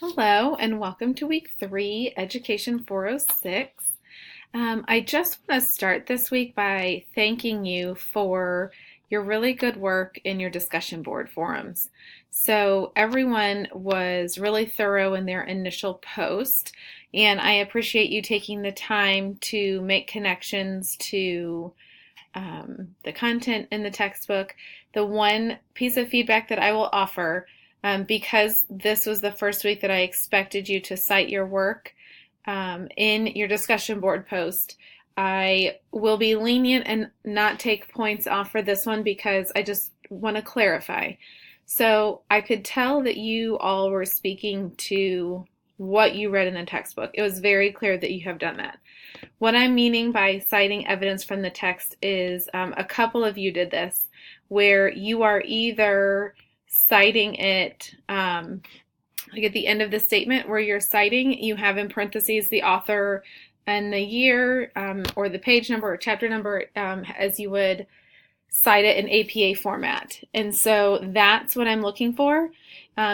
Hello and welcome to week 3, Education 406. I just want to start this week by thanking you for your really good work in your discussion board forums. So everyone was really thorough in their initial post, and I appreciate you taking the time to make connections to the content in the textbook. The one piece of feedback that I will offer, because this was the first week that I expected you to cite your work in your discussion board post, I will be lenient and not take points off for this one because I just want to clarify. So I could tell that you all were speaking to what you read in the textbook. It was very clear that you have done that. What I'm meaning by citing evidence from the text is a couple of you did this, where you are either citing it like at the end of the statement where you're citing, you have in parentheses the author and the year or the page number or chapter number as you would cite it in APA format. And so that's what I'm looking for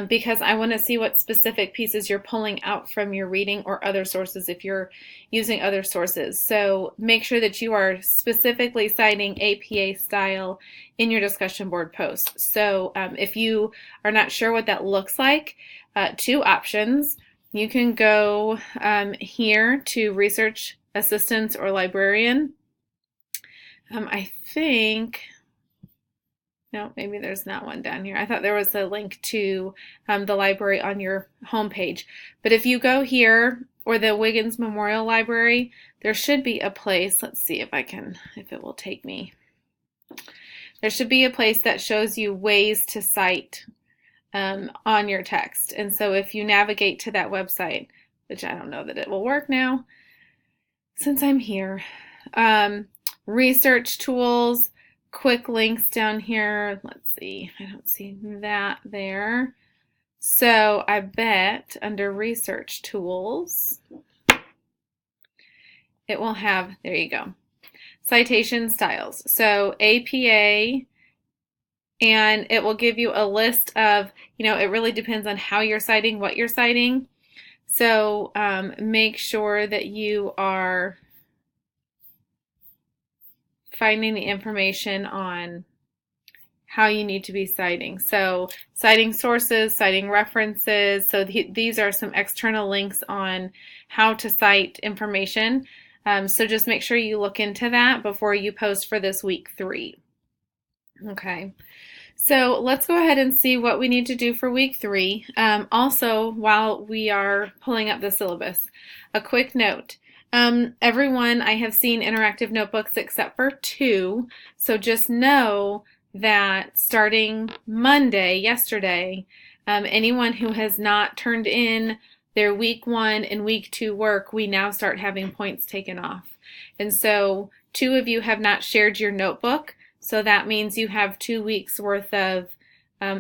because I want to see what specific pieces you're pulling out from your reading or other sources if you're using other sources. So make sure that you are specifically citing APA style in your discussion board post. So if you are not sure what that looks like, two options. You can go here to research assistants or librarian. I think, no, maybe there's not one down here. I thought there was a link to the library on your homepage. But if you go here or the Wiggins Memorial Library, there should be a place. Let's see if it will take me. There should be a place that shows you ways to cite on your text. And so if you navigate to that website, which I don't know that it will work now since I'm here, research tools, quick links down here. Let's see, I don't see that there. So I bet under research tools, it will have, there you go, citation styles. So APA, and it will give you a list of, it really depends on how you're citing, what you're citing. So make sure that you are finding the information on how you need to be citing. So citing sources, citing references. So these are some external links on how to cite information. So just make sure you look into that before you post for this week 3. Okay. So let's go ahead and see what we need to do for week 3. Also, while we are pulling up the syllabus, a quick note. Everyone, I have seen interactive notebooks except for 2, so just know that starting Monday, yesterday, anyone who has not turned in their week 1 and week 2 work, we now start having points taken off. And so 2 of you have not shared your notebook, so that means you have 2 weeks worth of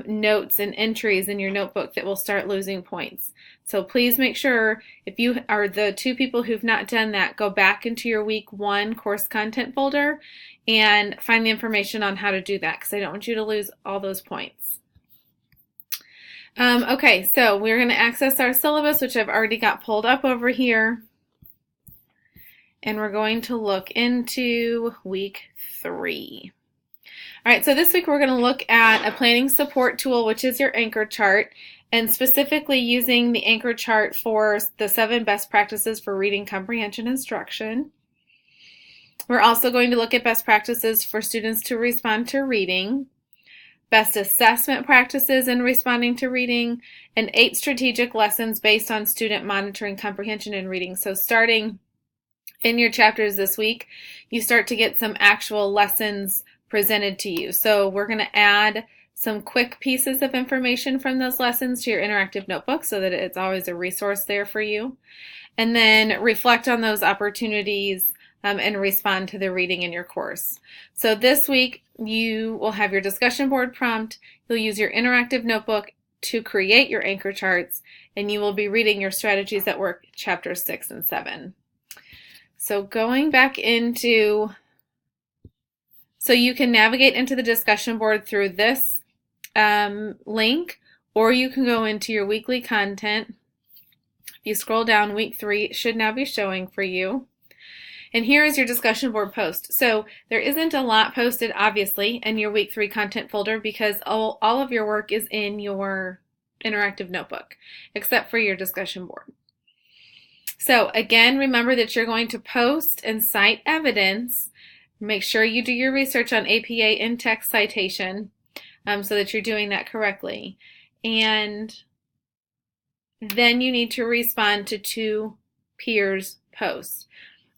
notes and entries in your notebook that will start losing points. So please make sure, if you are the 2 people who've not done that, go back into your week 1 course content folder and find the information on how to do that, because I don't want you to lose all those points. Okay, so we're going to access our syllabus, which I've already got pulled up over here. And we're going to look into week 3. All right, so this week we're going to look at a planning support tool, which is your anchor chart, and specifically using the anchor chart for the 7 best practices for reading comprehension instruction. We're also going to look at best practices for students to respond to reading, best assessment practices in responding to reading, and 8 strategic lessons based on student monitoring comprehension and reading. So starting in your chapters this week, you start to get some actual lessons presented to you. So we're going to add some quick pieces of information from those lessons to your interactive notebook so that it's always a resource there for you. And then reflect on those opportunities and respond to the reading in your course. So this week you will have your discussion board prompt, you'll use your interactive notebook to create your anchor charts, and you will be reading your strategies at work chapters 6 and 7. So going back into, so you can navigate into the discussion board through this link, or you can go into your weekly content If you scroll down, week 3 should now be showing for you. And here is your discussion board post. So there isn't a lot posted, obviously, in your week 3 content folder because all of your work is in your interactive notebook, except for your discussion board. So again, remember that you're going to post and cite evidence. Make sure you do your research on APA in-text citation so that you're doing that correctly. And then you need to respond to 2 peers' posts.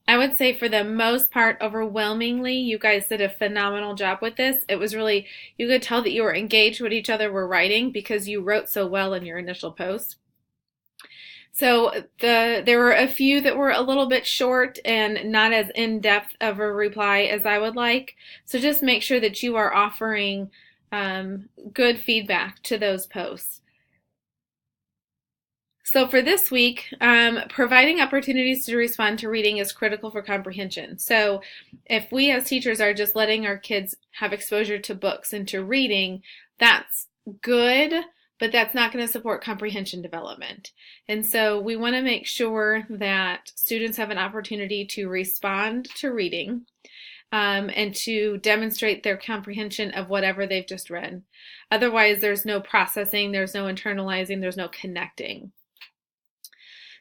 I would say for the most part, overwhelmingly, you guys did a phenomenal job with this. It was really, you could tell that you were engaged with each other were writing because you wrote so well in your initial post. So there were a few that were a little bit short and not as in-depth of a reply as I would like. So just make sure that you are offering good feedback to those posts. So for this week, providing opportunities to respond to reading is critical for comprehension. So if we as teachers are just letting our kids have exposure to books and to reading, that's good, but that's not going to support comprehension development. And so we want to make sure that students have an opportunity to respond to reading and to demonstrate their comprehension of whatever they've just read. Otherwise, there's no processing, there's no internalizing, there's no connecting.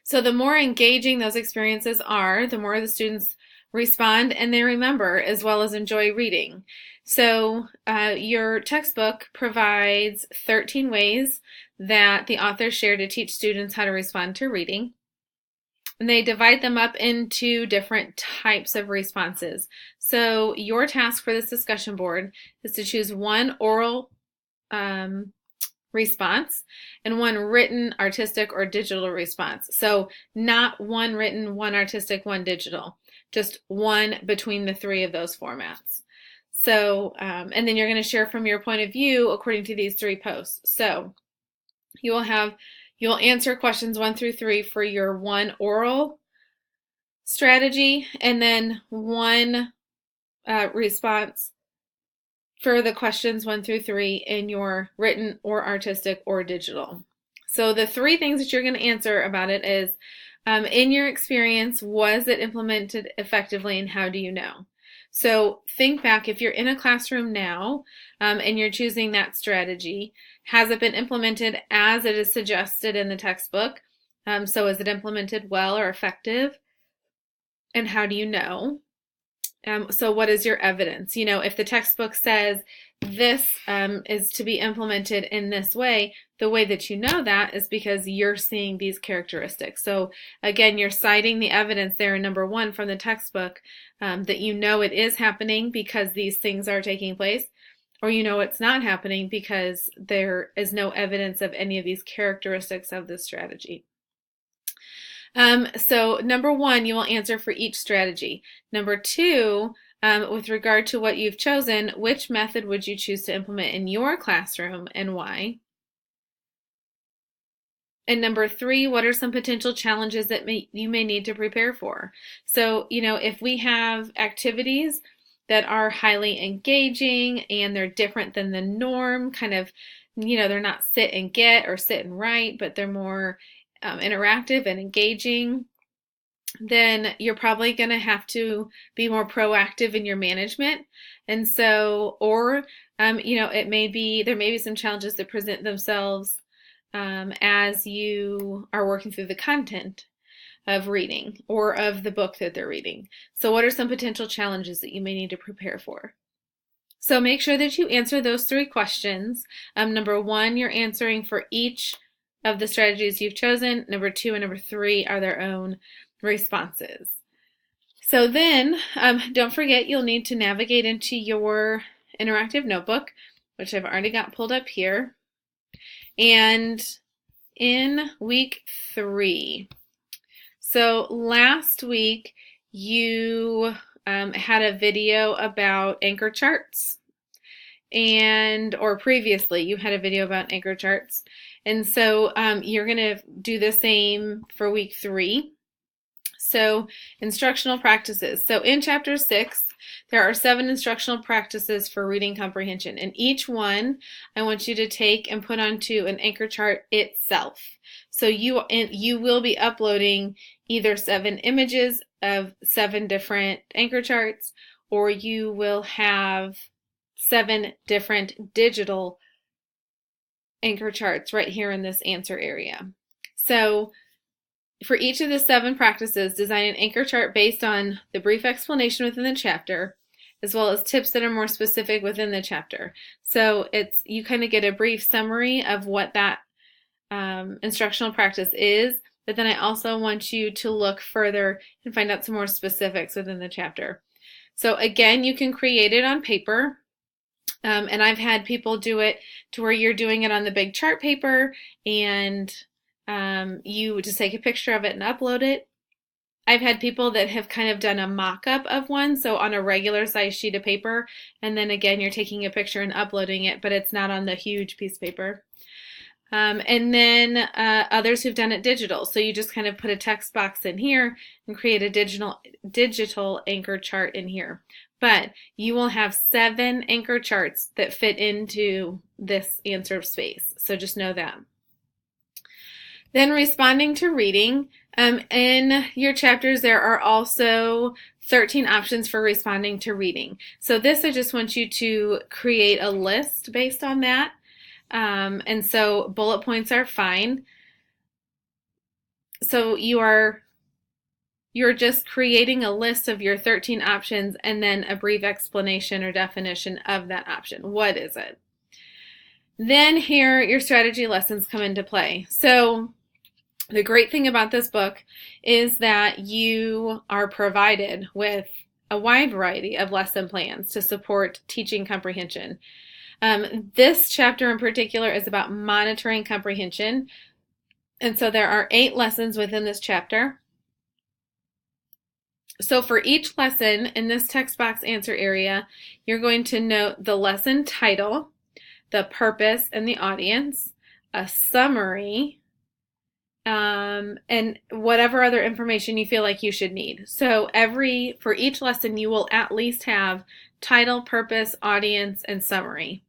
So the more engaging those experiences are, the more the students respond and they remember as well as enjoy reading. So your textbook provides 13 ways that the authors share to teach students how to respond to reading. And they divide them up into different types of responses. So your task for this discussion board is to choose one oral response and one written, artistic, or digital response. So not one written, one artistic, one digital, just one between the 3 of those formats. So, and then you're going to share from your point of view according to these 3 posts. So you'll answer questions 1 through 3 for your one oral strategy and then one response for the questions 1 through 3 in your written or artistic or digital. So the 3 things that you're going to answer about it is, in your experience, was it implemented effectively and how do you know? So think back, if you're in a classroom now and you're choosing that strategy, has it been implemented as it is suggested in the textbook? So is it implemented well or effective? And how do you know? So what is your evidence? If the textbook says this is to be implemented in this way, the way that you know that is because you're seeing these characteristics. So again, you're citing the evidence there in number 1 from the textbook that you know it is happening because these things are taking place, or you know it's not happening because there is no evidence of any of these characteristics of this strategy. So number 1, you will answer for each strategy. Number 2, with regard to what you've chosen, which method would you choose to implement in your classroom and why? And number 3, what are some potential challenges that you may need to prepare for? So, if we have activities that are highly engaging and they're different than the norm, kind of, they're not sit and get or sit and write, but they're more interactive and engaging, then you're probably going to have to be more proactive in your management. And so, or, there may be some challenges that present themselves as you are working through the content of reading or of the book that they're reading. So what are some potential challenges that you may need to prepare for? So make sure that you answer those 3 questions. Number 1, you're answering for each of the strategies you've chosen. Number 2 and number 3 are their own responses. So then, don't forget you'll need to navigate into your interactive notebook, which I've already got pulled up here. And in week 3, so last week you had a video about anchor charts, or previously you had a video about anchor charts. And so you're going to do the same for week 3. So, instructional practices. So in chapter 6, there are 7 instructional practices for reading comprehension. And each one I want you to take and put onto an anchor chart itself. So you will be uploading either 7 images of 7 different anchor charts, or you will have 7 different digital anchor charts right here in this answer area. So for each of the 7 practices, design an anchor chart based on the brief explanation within the chapter, as well as tips that are more specific within the chapter. So you kind of get a brief summary of what that instructional practice is, but then I also want you to look further and find out some more specifics within the chapter. So again, you can create it on paper. And I've had people do it to where you're doing it on the big chart paper and you just take a picture of it and upload it. I've had people that have kind of done a mock-up of one, so on a regular size sheet of paper, and then again you're taking a picture and uploading it, but it's not on the huge piece of paper. And then others who've done it digital, so you just kind of put a text box in here and create a digital anchor chart in here. But you will have 7 anchor charts that fit into this answer space, so just know that. Then responding to reading. In your chapters, there are also 13 options for responding to reading. So this, I just want you to create a list based on that. And so bullet points are fine. So you're just creating a list of your 13 options and then a brief explanation or definition of that option. What is it? Then here your strategy lessons come into play. So the great thing about this book is that you are provided with a wide variety of lesson plans to support teaching comprehension. This chapter in particular is about monitoring comprehension. And so there are 8 lessons within this chapter. So for each lesson in this text box answer area, you're going to note the lesson title, the purpose and the audience, a summary, and whatever other information you feel like you should need. So for each lesson, you will at least have title, purpose, audience, and summary.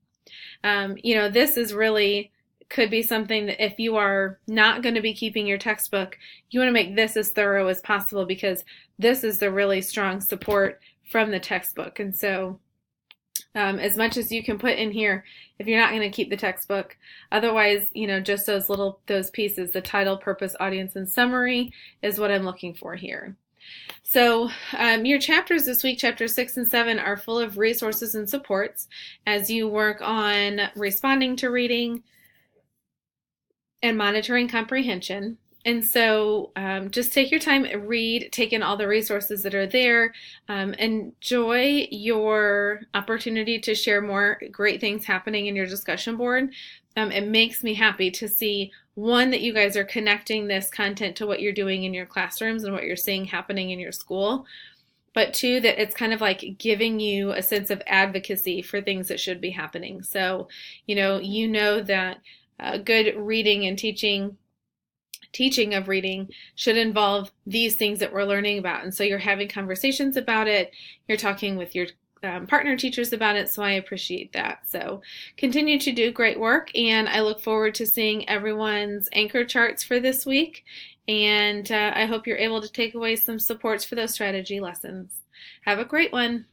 This is really could be something that if you are not going to be keeping your textbook, you want to make this as thorough as possible because this is the really strong support from the textbook. And so as much as you can put in here if you're not going to keep the textbook. Otherwise, just those pieces, the title, purpose, audience, and summary is what I'm looking for here. So your chapters this week, chapters 6 and 7, are full of resources and supports as you work on responding to reading and monitoring comprehension. And so just take your time, take in all the resources that are there, enjoy your opportunity to share more great things happening in your discussion board. It makes me happy to see, one, that you guys are connecting this content to what you're doing in your classrooms and what you're seeing happening in your school, but 2, that it's kind of like giving you a sense of advocacy for things that should be happening. So, you know that good reading and teaching of reading should involve these things that we're learning about. And so you're having conversations about it, you're talking with your partner teachers about it, so I appreciate that. So continue to do great work, and I look forward to seeing everyone's anchor charts for this week, and I hope you're able to take away some supports for those strategy lessons. Have a great one.